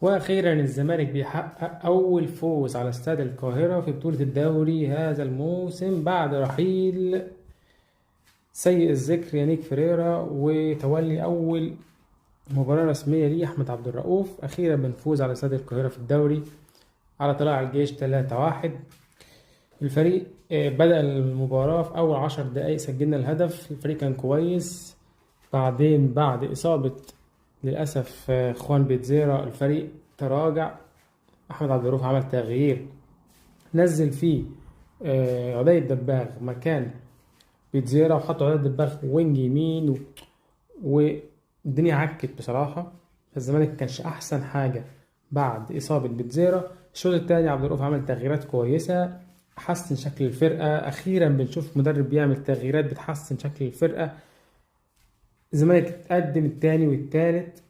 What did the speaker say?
وأخيرا الزمالك بيحقق أول فوز على استاد القاهرة في بطولة الدوري هذا الموسم بعد رحيل سيء الذكر يانيك فريرا وتولي أول مباراة رسمية ليه أحمد عبد الرؤوف. أخيرا بنفوز على استاد القاهرة في الدوري على طلائع الجيش 3-1. الفريق بدأ المباراة في أول 10 دقايق سجلنا الهدف. الفريق كان كويس، بعدين بعد إصابة للأسف خوان بيتزيرا الفريق تراجع. أحمد عبد الرؤوف عمل تغيير، نزل فيه عدي الدباغ مكان بيتزيرا وحط عدي الدباغ وينج يمين والدنيا عكت بصراحة. فالزمالك مكانش أحسن حاجة بعد إصابة بيتزيرا. الشوط التاني عبد الرؤوف عمل تغييرات كويسة، حسن شكل الفرقة. أخيرا بنشوف مدرب بيعمل تغييرات بتحسن شكل الفرقة. الزمالك اتقدم التاني والتالت